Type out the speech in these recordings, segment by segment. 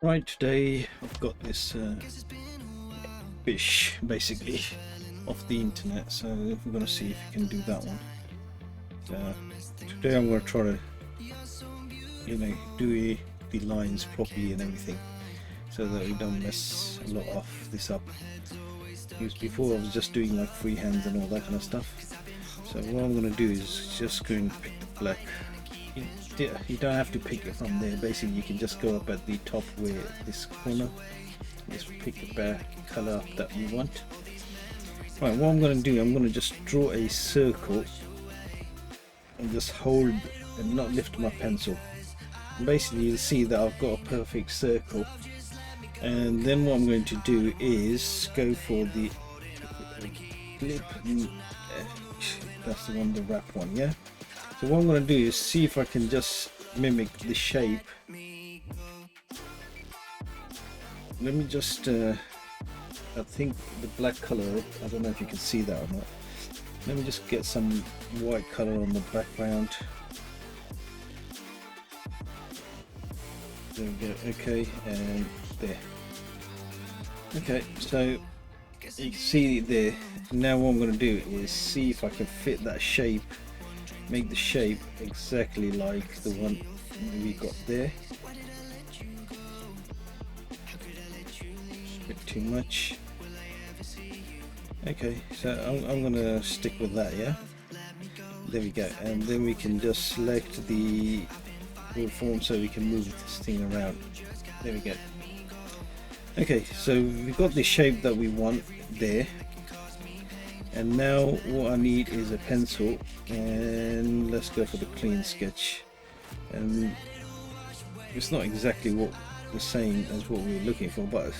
Right, today I've got this fish basically off the internet, so we're going to see if we can do that one. Today I'm going to try to, do the lines properly and everything, so that we don't mess a lot of this up. Because before I was just doing like freehands and all that kind of stuff. So what I'm going to do is just go and pick the black. You don't have to pick it from there. Basically, you can just go up at the top where this corner. Just pick the color up that you want. Right, what I'm going to do, I'm going to just draw a circle and just hold and not lift my pencil. Basically, you'll see that I've got a perfect circle. And then what I'm going to do is go for the clip. That's the one, the wrap one, yeah. So what I'm going to do is see if I can just mimic the shape. Let me just I think the black color, I don't know if you can see that or not. Let me just get some white color on the background. There we go. Okay, and there. Okay, so you can see there. Now what I'm going to do is see if I can fit that shape, make the shape exactly like the one we got there. A bit too much. Okay, so I'm going to stick with that, yeah. There we go, and then we can just select the full form so we can move this thing around. There we go. Okay, so we've got the shape that we want there, and now what I need is a pencil, and let's go for the clean sketch. And it's not exactly what the same as what we were looking for, but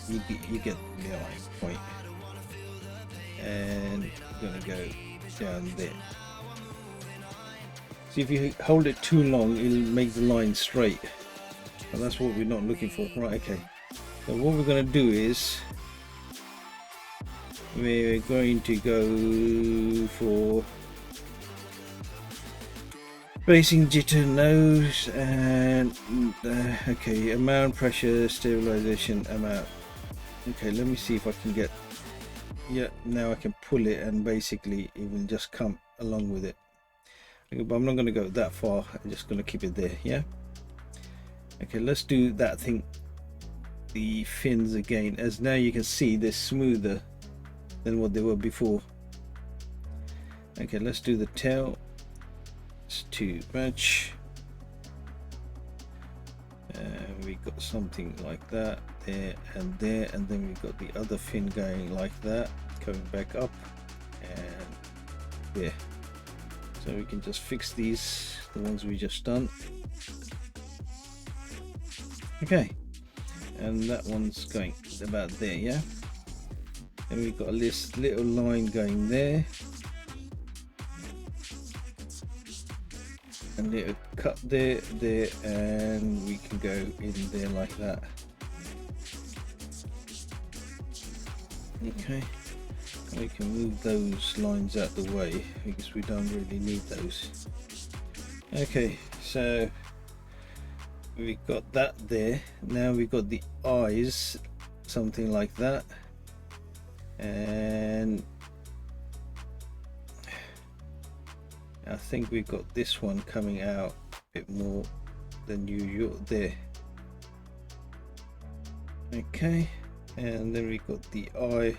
you get the point. And we're gonna go down there. See, if you hold it too long, it'll make the line straight, but that's what we're not looking for. Right, okay. So what we're going to do is we're going to go for spacing, jitter, nose, and okay, amount, pressure, stabilization, amount. Okay, let me see if I can get, yeah, now I can pull it and basically it will just come along with it. Okay, but I'm not going to go that far. I'm just going to keep it there, yeah. Okay, let's do that thing, the fins again, as now you can see they're smoother than what they were before. Okay, let's do the tail. It's too much. We got something like that there, and then we've got the other fin going like that, coming back up, and there. So we can just fix these, the ones we just done. Okay, and that one's going about there, yeah. And we've got this little line going there, and little cut there, and we can go in there like that. Okay, and we can move those lines out the way because we don't really need those. Okay, so we got that there. Now we got the eyes, something like that, and I think we've got this one coming out a bit more than usual there. Okay, and then we got the eye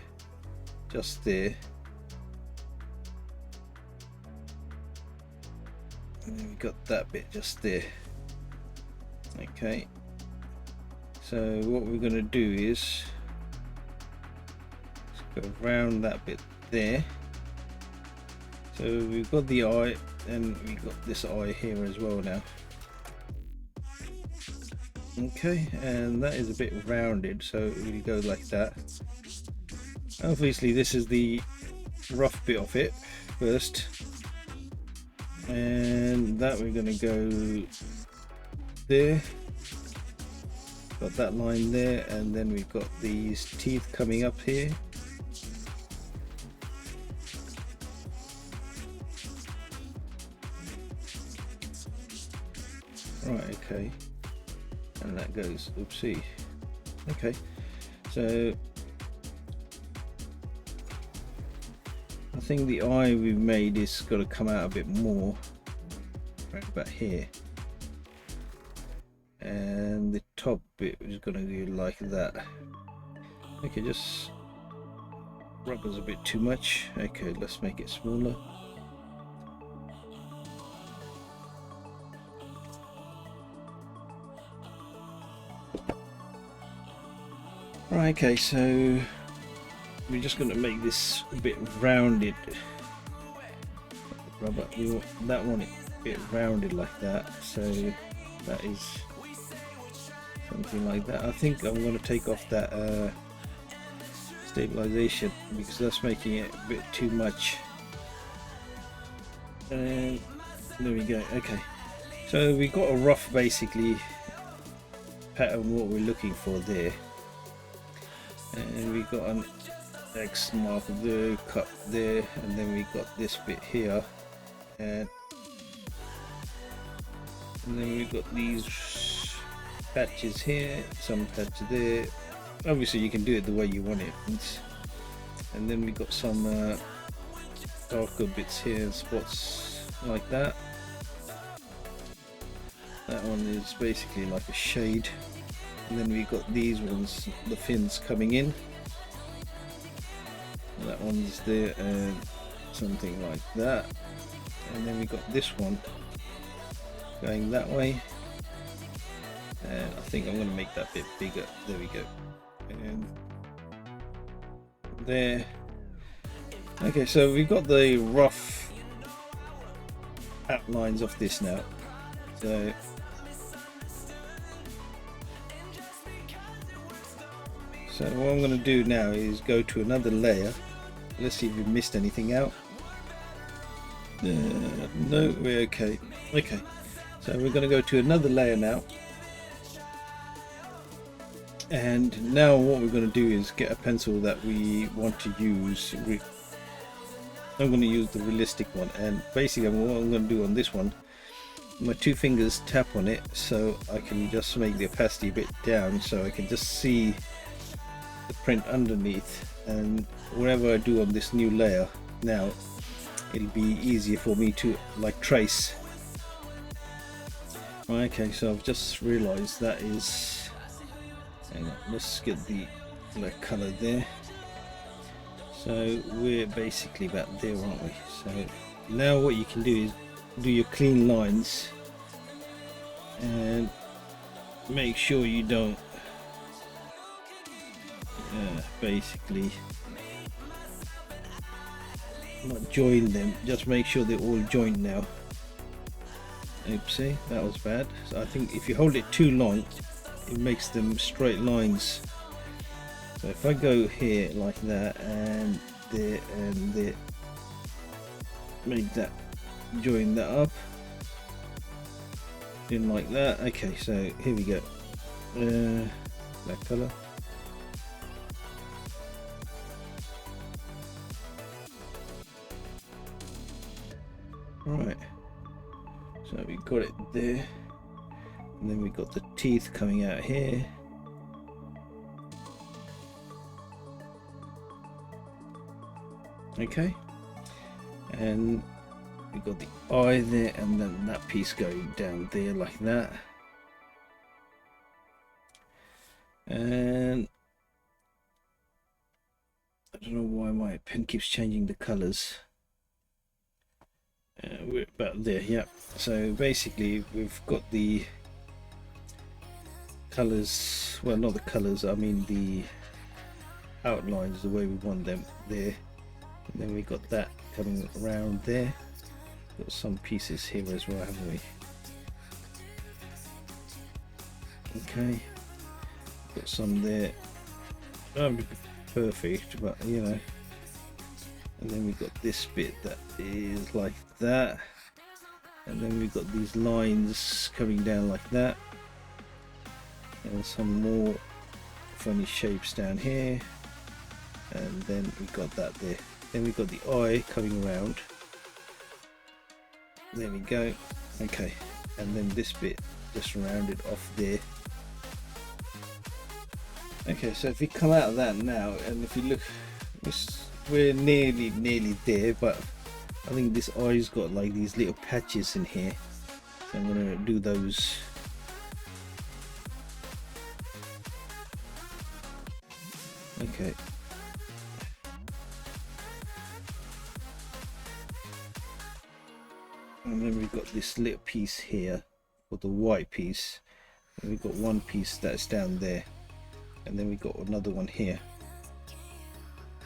just there, and then we got that bit just there. Okay, so what we're going to do is go around that bit there. So we've got the eye, and we got this eye here as well now. Okay, and that is a bit rounded, so it really goes like that. Obviously this is the rough bit of it first, and that we're going to go there, got that line there, and then we've got these teeth coming up here. Right, okay, and that goes, oopsie. Okay, so I think the eye we've made is got to come out a bit more right about here, and the top bit is going to be like that. Okay, just rubbers a bit too much. Okay, let's make it smaller. Right, okay, so we're just going to make this a bit rounded. Rubber, we want that one a bit rounded like that, so that is something like that. I think I'm going to take off that stabilization because that's making it a bit too much. And there we go. Okay, so we got a rough basically pattern what we're looking for there, and we got an X mark there, cut there, and then we got this bit here, and then we've got these patches here, some patches there. Obviously you can do it the way you want it, and then we got some darker bits here, spots like that. That one is basically like a shade, and then we got these ones, the fins coming in. That one's there, and something like that, and then we got this one going that way, and I think I'm going to make that bit bigger. There we go, and there. Okay, so we've got the rough outlines of this now, so what I'm going to do now is go to another layer. Let's see if we missed anything out. No, we're okay. Okay, so we're going to go to another layer now, and now what we're going to do is get a pencil that we want to use. I'm going to use the realistic one, and basically what I'm going to do on this one, my two fingers tap on it so I can just make the opacity a bit down so I can just see the print underneath, and whatever I do on this new layer now, it'll be easier for me to like trace. Right, okay, so I've just realized that is, hang on, let's get the black color there. So we're basically about there, aren't we? So now what you can do is do your clean lines and make sure you don't basically not join them, just make sure they're all joined now. Oopsie, that was bad. So I think if you hold it too long, it makes them straight lines. So if I go here like that, and there and there, make that, join that up in like that. Okay, so here we go. Black color. Right, so we got it there, and then we got the teeth coming out here. Okay, and we got the eye there, and then that piece going down there like that. And I don't know why my pen keeps changing the colors. We're about there, yeah. So basically we've got the colors, well, not the colors, I mean the outlines the way we want them there, and then we got that coming around there. Got some pieces here as well, haven't we? Okay, got some there. That'll be perfect, but you know. And then we got this bit that is like that, and then we've got these lines coming down like that, and some more funny shapes down here, and then we got that there. Then we got the eye coming around. There we go. Okay, and then this bit just rounded off there, Okay, so if we come out of that now, and if you look, we're nearly there, but I think this eye's got like these little patches in here, so I'm gonna do those. Okay. And then we've got this little piece here for the white piece, and we've got one piece that's down there, and then we've got another one here.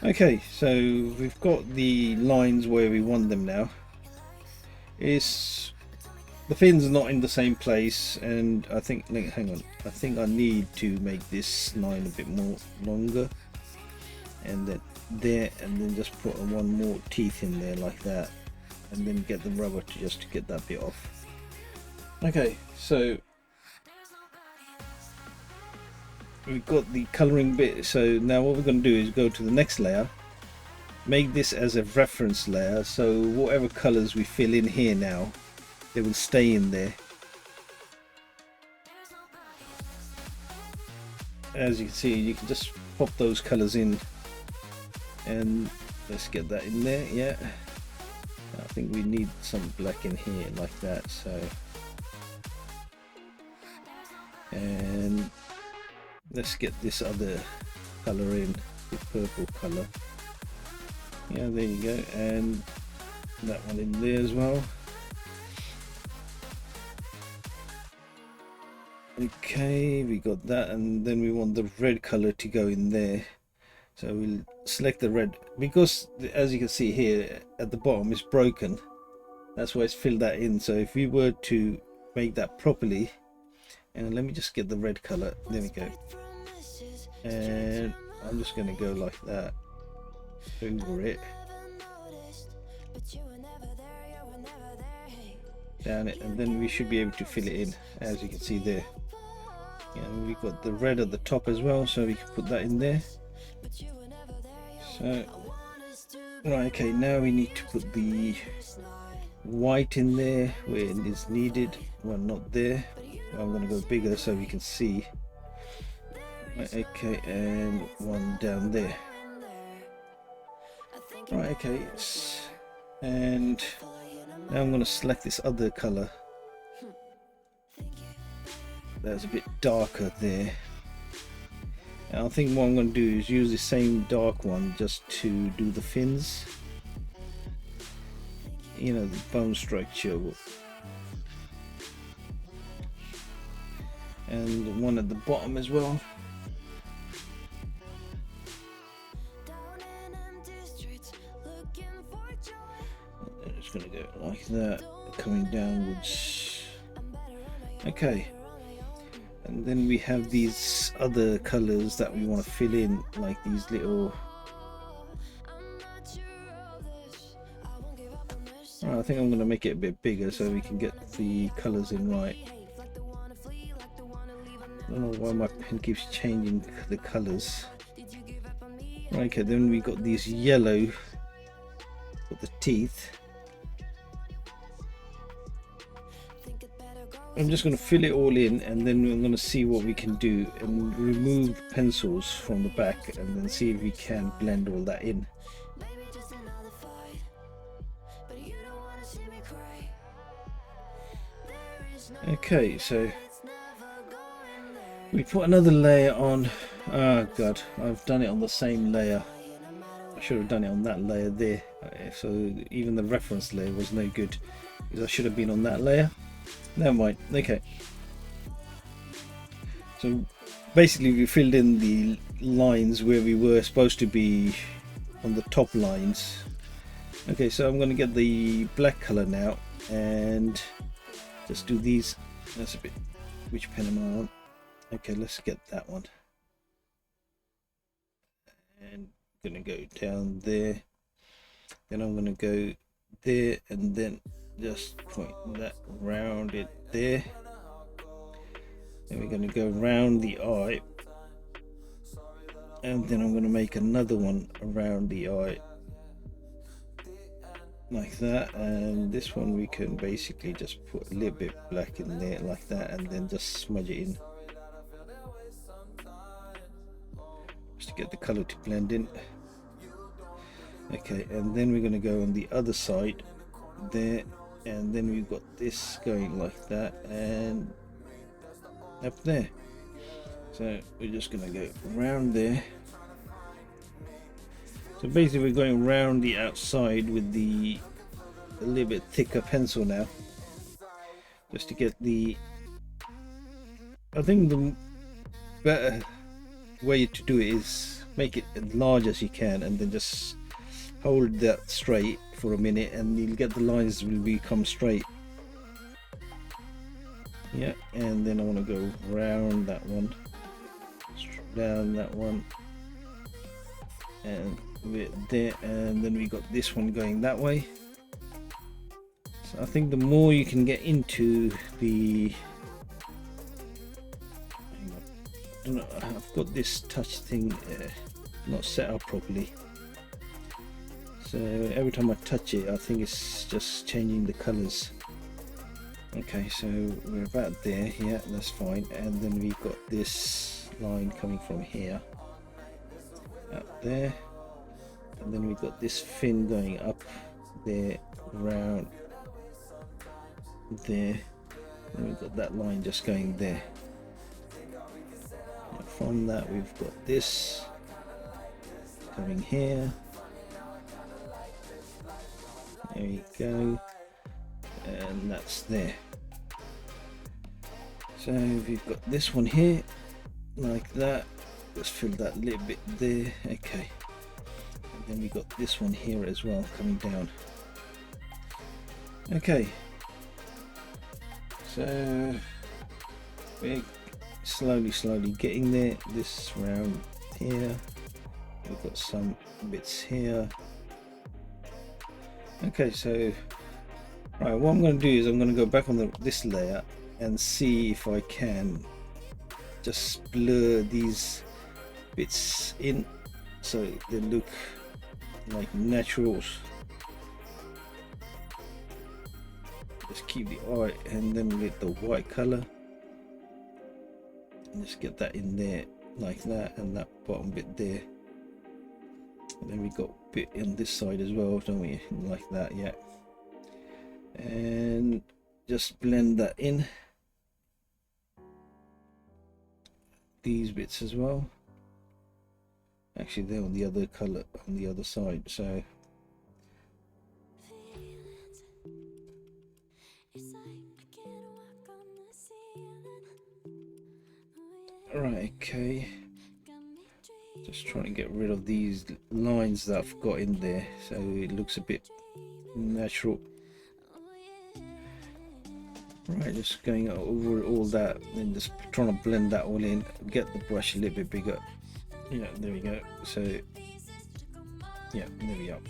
Okay, so we've got the lines where we want them now. The fin's not in the same place, and I think, hang on, I think I need to make this line a bit more longer, and then there, and then just put one more teeth in there like that, and then get the rubber to get that bit off. Okay, so we've got the coloring bit. So now what we're going to do is go to the next layer, make this as a reference layer, so whatever colors we fill in here now, they will stay in there. As you can see, you can just pop those colors in, and let's get that in there. Yeah, I think we need some black in here like that. So, and let's get this other color in, the purple color. Yeah, there you go, and that one in there as well. Okay, we got that, and then we want the red color to go in there. So we'll select the red, because as you can see here at the bottom it's broken. That's why it's filled that in. So if we were to make that properly, and let me just get the red color, there we go, and I'm just going to go like that over it, down it, and then we should be able to fill it in, as you can see there. And we've got the red at the top as well, so we can put that in there. So right, okay, now we need to put the white in there where it is needed. Well, not there. I'm going to go bigger so we can see. Right, okay, and one down there. Right, okay, and now I'm going to select this other color that's a bit darker there. And I think what I'm going to do is use the same dark one just to do the fins, you know, the bone structure, and the one at the bottom as well. I'm just going to go like that, coming downwards. Okay. And then we have these other colors that we want to fill in, like these little. I think I'm going to make it a bit bigger so we can get the colors in right. I don't know why my pen keeps changing the colors. Okay, then we got these yellow with the teeth. I'm just going to fill it all in, and then we're going to see what we can do and remove pencils from the back, and then see if we can blend all that in. Okay, so we put another layer on. Oh god, I've done it on the same layer. I should have done it on that layer there. So even the reference layer was no good, because I should have been on that layer. Never mind. Okay, so basically we filled in the lines where we were supposed to be on the top lines. Okay, so I'm going to get the black color now and just do these. That's a bit, which pen am I on? Okay, let's get that one, and I'm going to go down there, then I'm going to go there, and then just point that round it there. Then we're going to go around the eye, and then I'm going to make another one around the eye like that, and this one we can basically just put a little bit black in there like that, and then just smudge it in. get the color to blend in. Okay, and then we're going to go on the other side there, and then we've got this going like that and up there. So we're just going to go round there. So basically we're going round the outside with a little bit thicker pencil now, just to get the, I think the better way to do it is make it as large as you can and then just hold that straight for a minute and you'll get the lines will become straight. Yeah, and then I want to go round that one, down that one, and a bit there, and then we got this one going that way. So I think the more you can get into the, I've got this touch thing not set up properly, so every time I touch it I think it's just changing the colors. Okay, so we're about there. Yeah, that's fine. And then we've got this line coming from here up there, and then we've got this fin going up there, round there, and we've got that line just going there. And from that we've got this coming here. There we go, and that's there. So we've got this one here like that. Let's fill that little bit there. Okay, and then we got this one here as well coming down. Okay, so we're slowly getting there. This round here, we've got some bits here. Okay, so right, what I'm going to do is I'm going to go back on this layer and see if I can just blur these bits in so they look like naturals. Just keep the white and then get the white color and just get that in there like that, and that bottom bit there. And then we got a bit on this side as well, don't we? Like that, yeah. And just blend that in, these bits as well. Actually they're on the other color on the other side, so right, okay, just trying to get rid of these lines that I've got in there so it looks a bit natural. Right, just going over all that and just trying to blend that all in, get the brush a little bit bigger. Yeah, there we go. So yeah, there we are.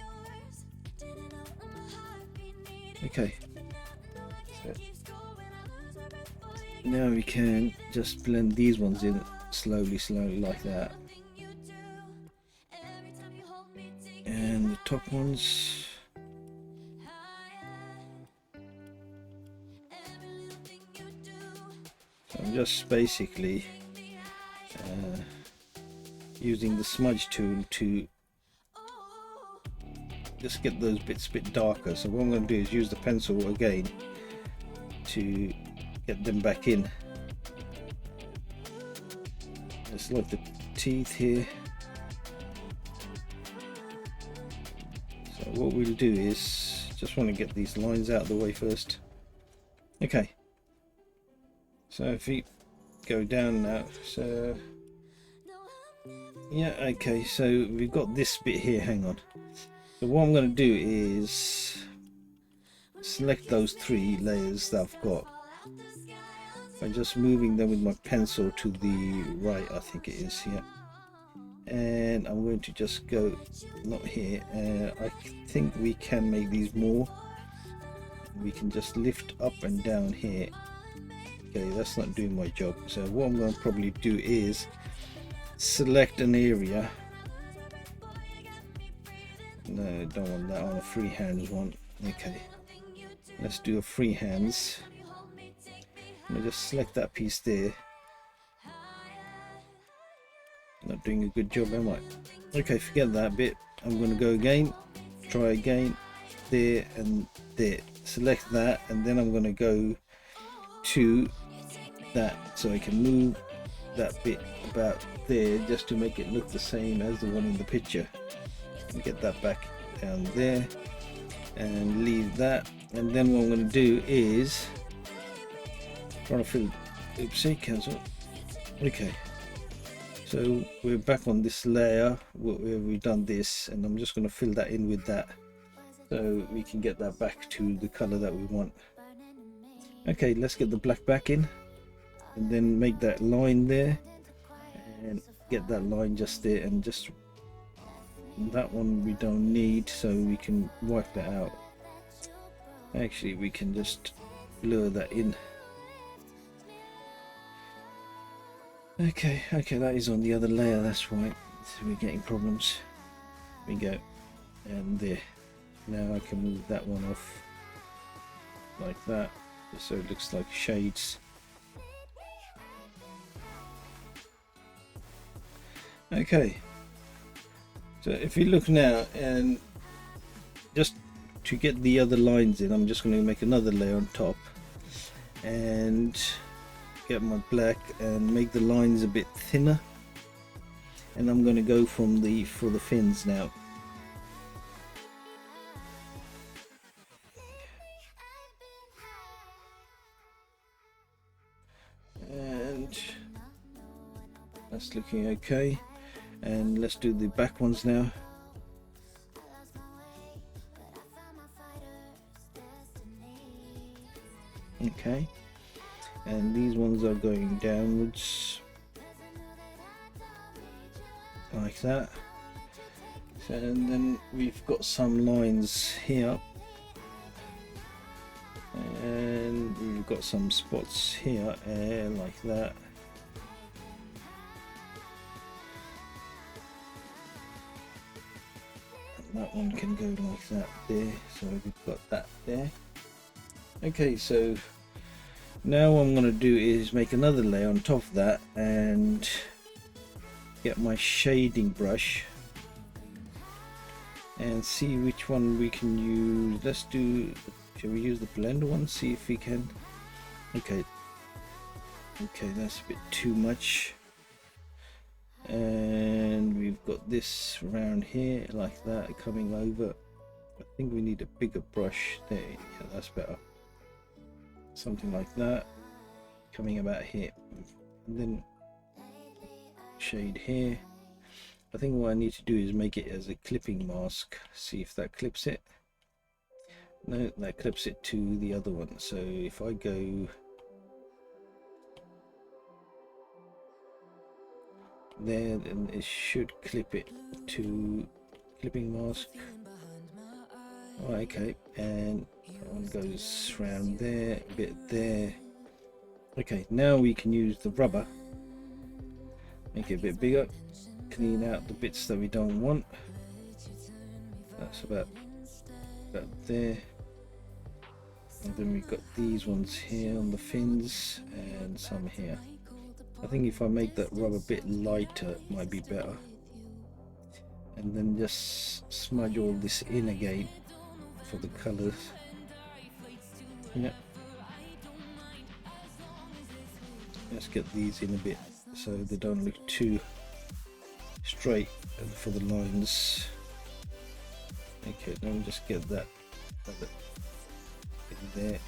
Okay, so now we can just blend these ones in slowly like that, and the top ones. So I'm just basically using the smudge tool to just get those bits a bit darker. So what I'm going to do is use the pencil again to get them back in. Just like the teeth here. So what we'll do is just want to get these lines out of the way first. Okay, so if we go down now, so yeah, okay, so we've got this bit here. Hang on. So what I'm going to do is select those three layers that I've got by just moving them with my pencil to the right, I think it is here, and I'm going to just go not here. I think we can make these more. We can just lift up and down here. Okay, that's not doing my job, so what I'm going to probably do is select an area. No, don't want that. I want a free hands one. Okay, let's do a free hands. Let me just select that piece there Not doing a good job, am I? Okay, forget that bit. I'm going to go again, try again, there and there. Select that, and then I'm going to go to that so I can move that bit about there just to make it look the same as the one in the picture. Get that back down there and leave that, and then what I'm going to do is trying to fill. Oopsie, cancel. Okay, so we're back on this layer where we've done this, and I'm just going to fill that in with that so we can get that back to the color that we want. Okay, let's get the black back in and then make that line there and get that line just there, and just that one we don't need, so we can wipe that out. Actually, we can just blur that in. Okay, that is on the other layer, that's right. So we're getting problems. There we go, and there. Now I can move that one off like that, so it looks like shades. Okay, so if you look now, and just to get the other lines in, I'm just going to make another layer on top and get my black and make the lines a bit thinner, and I'm going to go for the fins now. And that's looking okay, and let's do the back ones now. Okay, and these ones are going downwards like that. So, and then we've got some lines here, and we've got some spots here like that. And that one can go like that there, so we've got that there. Okay, so now what I'm going to do is make another layer on top of that and get my shading brush and see which one we can use. Let's do, shall we use the blender one, see if we can. Okay, that's a bit too much, and we've got this around here like that coming over. I think we need a bigger brush there. Yeah, that's better. Something like that coming about here, and then shade here. I think what I need to do is make it as a clipping mask, see if that clips it. No, that clips it to the other one. So if I go there, then it should clip it to clipping mask. Oh, okay, and that one goes around there, a bit there. Okay, now we can use the rubber, make it a bit bigger, clean out the bits that we don't want. That's about there. And then we've got these ones here on the fins and some here. I think if I make that rubber a bit lighter, it might be better. And then just smudge all this in again for the colors. Yeah. Let's get these in a bit so they don't look too straight for the lines. Okay, let me just get that in there.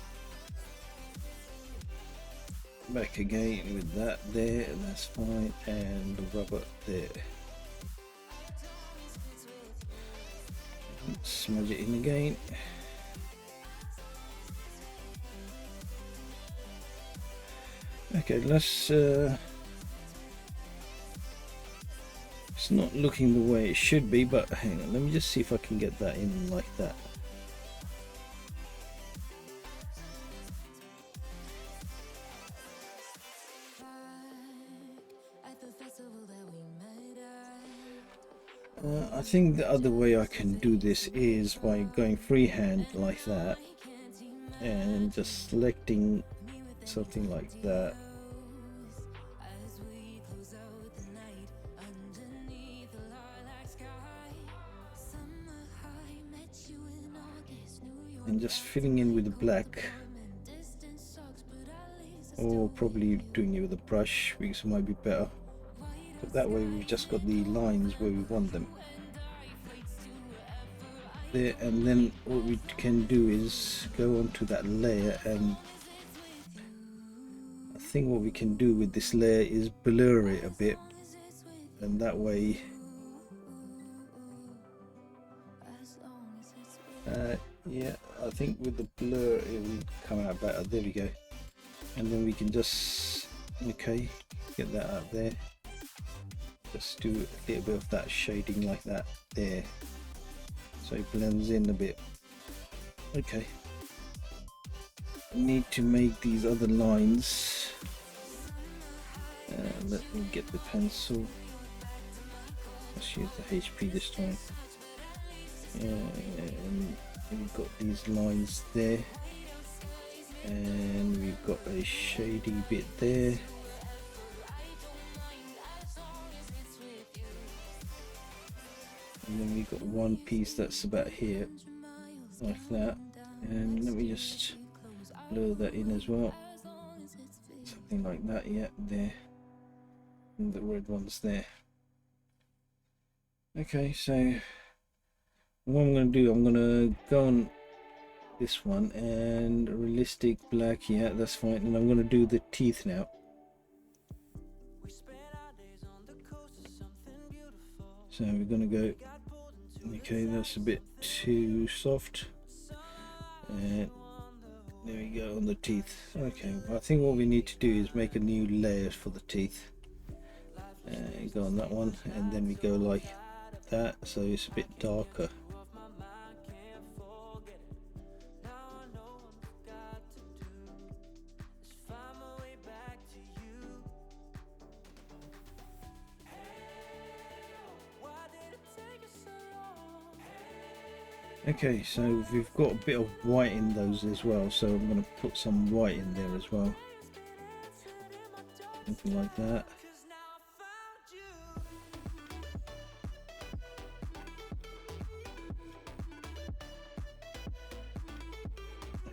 Back again with that there, and that's fine, and the rubber there. Smudge it in again. Okay, let's it's not looking the way it should be, but hang on, let me just see if I can get that in like that. I think the other way I can do this is by going freehand like that and just selecting something like that and just filling in with the black, or probably doing it with a brush because it might be better, but that way we've just got the lines where we want them there. And then what we can do is go onto that layer, and I think what we can do with this layer is blur it a bit, and that way yeah, I think with the blur it will come out better. There we go. And then we can just get that out there, just do a little bit of that shading like that there, so it blends in a bit. Okay, I need to make these other lines. Let me get the pencil. Let's use the HP this time. And we've got these lines there, and we've got a shady bit there. And then we've got one piece that's about here, like that. And let me just blur that in as well. Something like that, yeah, there. And the red one's there. Okay, so what I'm going to do, I'm going to go on this one and realistic black, yeah, that's fine. And I'm going to do the teeth now. So we're going to go, okay, that's a bit too soft, and there we go on the teeth. Okay, I think what we need to do is make a new layer for the teeth. Go on that one, and then we go like that, so it's a bit darker. Okay, so we've got a bit of white in those as well, so I'm going to put some white in there as well, something like that.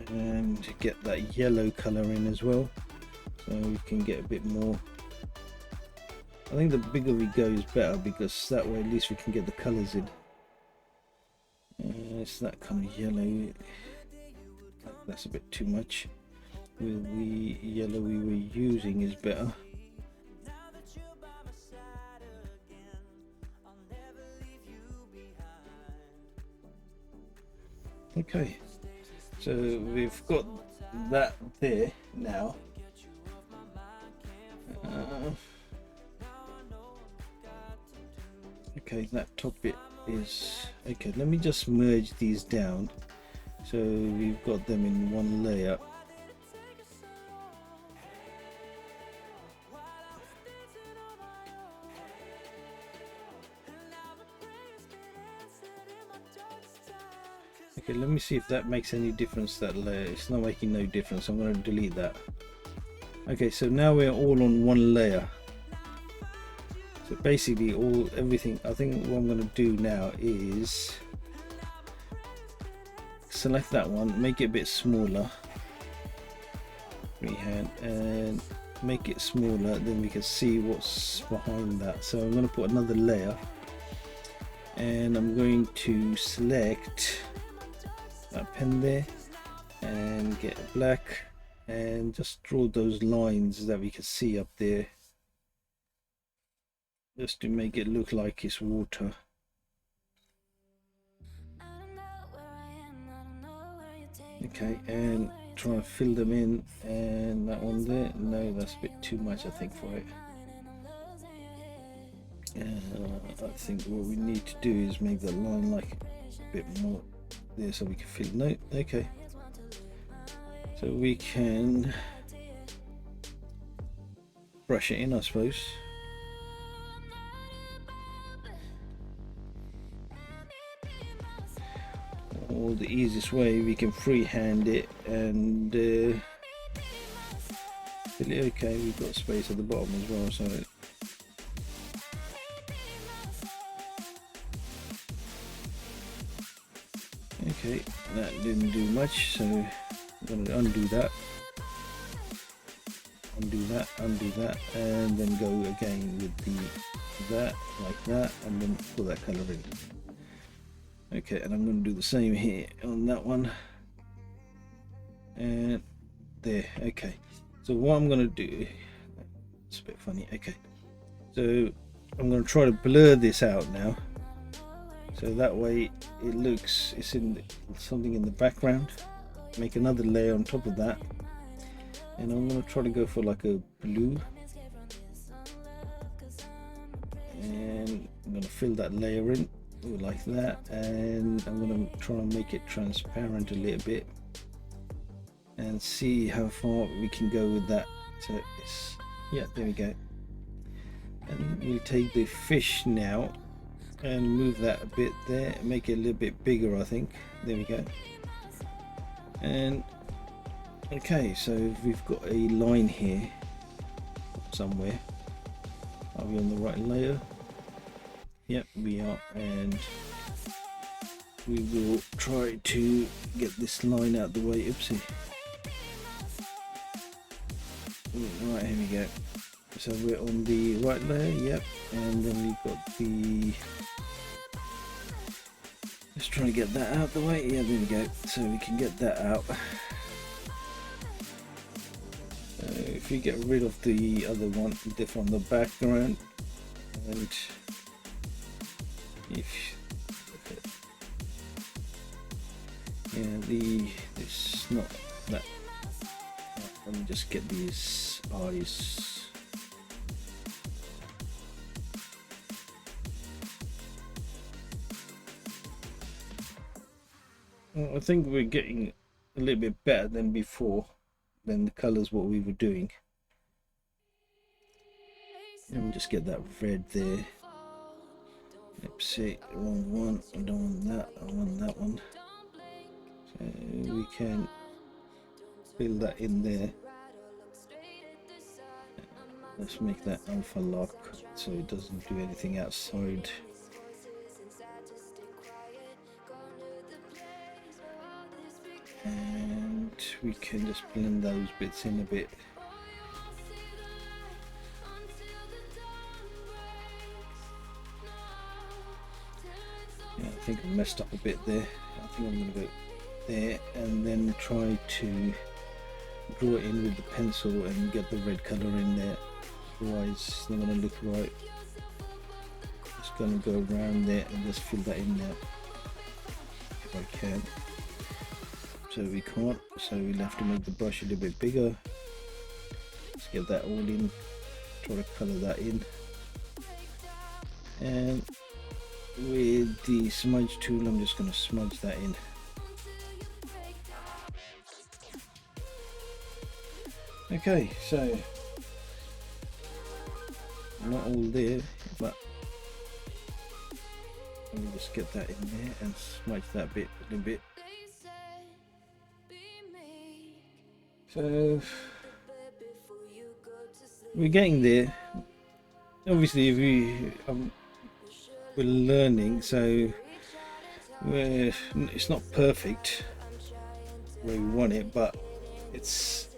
And get that yellow color in as well, so we can get a bit more. I think the bigger we go is better, because that way at least we can get the colors in. It's that kind of yellow, that's a bit too much. With the yellow we were using is better. Okay, so we've got that there now. Okay, that top bit is okay. Let me just merge these down so we've got them in one layer. Okay, let me see if that makes any difference, that layer. It's not making no difference. I'm going to delete that. Okay, so now we're all on one layer. So basically everything, I think what I'm going to do now is select that one, make it a bit smaller, freehand, and make it smaller, then we can see what's behind that. So I'm going to put another layer, and I'm going to select that pen there and get black and just draw those lines that we can see up there, just to make it look like it's water. Okay, and try and fill them in, and that one there, no, that's a bit too much I think for it. I think what we need to do is make the line like a bit more there so we can fill. No, okay, so we can brush it in, I suppose. Or the easiest way, we can freehand it and fill it. Okay, we've got space at the bottom as well, so okay, Okay, that didn't do much, so I'm going to undo that, undo that, and then go again with that, like that, and then pull that color in. Okay, and I'm going to do the same here on that one, and there. Okay, so what I'm going to do, it's a bit funny. Okay, so I'm going to try to blur this out now, so that way it looks, it's in something in the background. Make another layer on top of that, and I'm going to try to go for like a blue, and I'm going to fill that layer in like that, and I'm going to try and make it transparent a little bit and see how far we can go with that. So it's, yeah, there we go. And we'll take the fish now and move that a bit there, make it a little bit bigger, I think. There we go. And okay, so we've got a line here somewhere. Are we on the right layer? Yep, we are, and we will try to get this line out the way. Oopsie. Right, here we go. So we're on the right layer, yep, and then we've got the, let's try to get that out the way. Yeah, there we go. So we can get that out. If we get rid of the other one, from the background, and if it's not that, let me just get these eyes. Well, I think we're getting a little bit better than before, than the colors what we were doing. Let me just get that red there. Oopsie, wrong one. I don't want that. I want that one. So we can fill that in there. Let's make that alpha lock so it doesn't do anything outside. And we can just blend those bits in a bit. Yeah, I think I messed up a bit there. I think I'm going to go there and then try to draw it in with the pencil and get the red color in there. Otherwise it's not going to look right. Just going to go around there and just fill that in there if I can. So we can't, so we'll have to make the brush a little bit bigger. Let's get that all in, try to color that in, and with the smudge tool I'm just going to smudge that in. Okay, so not all there, but let me just get that in there and smudge that bit a little bit. So we're getting there. Obviously we're learning, so it's not perfect where we want it, but it's,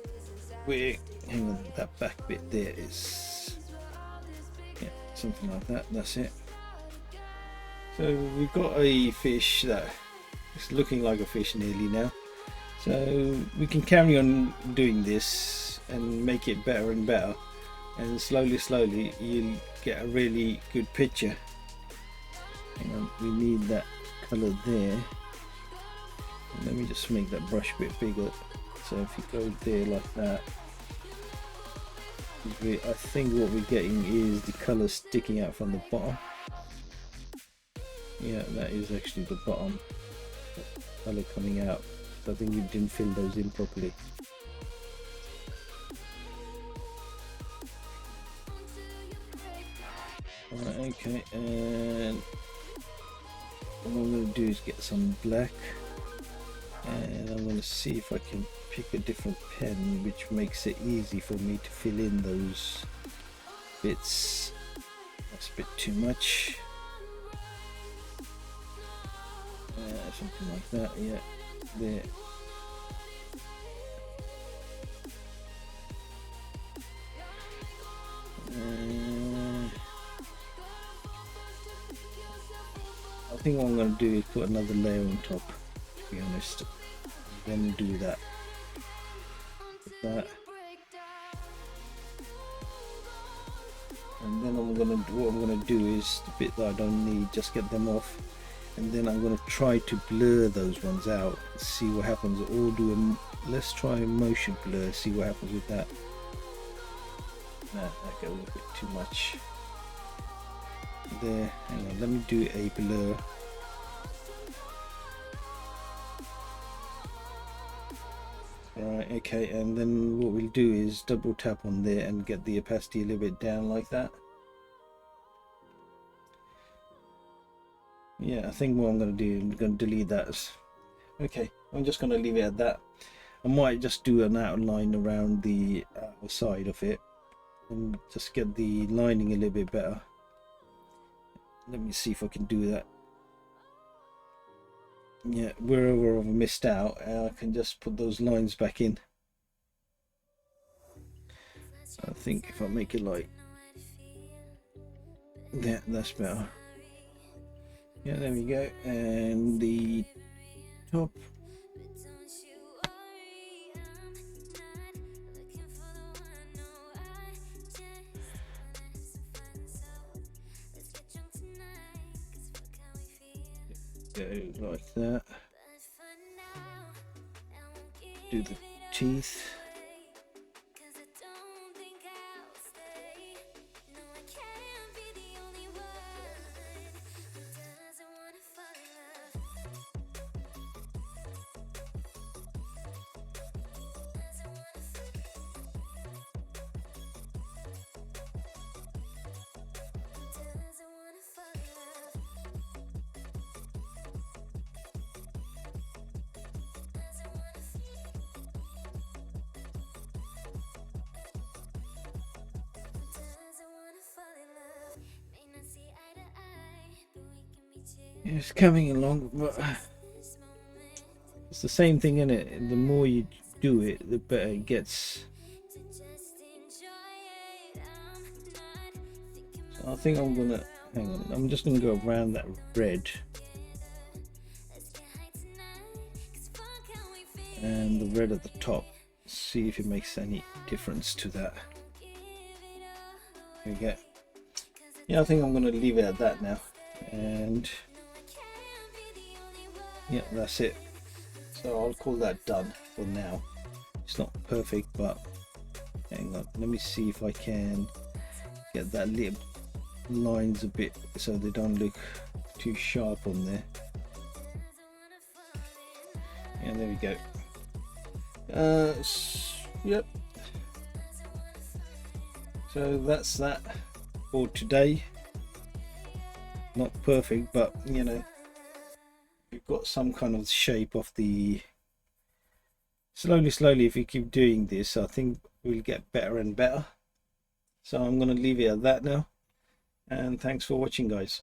we're, hang on, that back bit there is, yeah, something like that. That's it. So we've got a fish that is looking like a fish nearly now. So we can carry on doing this and make it better and better, and slowly you'll get a really good picture. Hang on, we need that color there. Let me just make that brush a bit bigger. So if you go there like that, I think what we're getting is the color sticking out from the bottom. Yeah, that is actually the bottom color coming out. So I think we didn't fill those in properly. Alright, okay, and what I'm going to do is get some black, and I'm going to see if I can pick a different pen which makes it easy for me to fill in those bits. That's a bit too much. something like that. Yeah, there. I think what I'm going to do is put another layer on top, to be honest, then do that. Put that. And then what I'm gonna do is the bit that I don't need, just get them off, and then I'm gonna try to blur those ones out, see what happens. Or let's try a motion blur, see what happens with that. Nah, that got a little bit too much there. Hang on, let me do a blur. Alright, okay, and then what we'll do is double tap on there and get the opacity a little bit down like that. Yeah, I think what I'm going to do, I'm going to delete that. Okay, I'm just going to leave it at that. I might just do an outline around the side of it and just get the lining a little bit better. Let me see if I can do that. Yeah, wherever I've missed out, I can just put those lines back in. I think if I make it like that, that's better. Yeah, there we go. And the top. Go like that. Do the teeth. It's coming along, but it's the same thing, isn't it? The more you do it, the better it gets. So I think I'm gonna hang on. I'm just gonna go around that red and the red at the top. See if it makes any difference to that. There we go. Yeah, I think I'm gonna leave it at that now, and yeah, that's it. So I'll call that done for now. It's not perfect, but hang on, let me see if I can get that little lines a bit so they don't look too sharp on there. And there we go. Yep. So that's that for today. Not perfect, but you know, you've got some kind of shape of the. Slowly, if you keep doing this, I think we'll get better and better. So I'm going to leave it at that now, and thanks for watching, guys.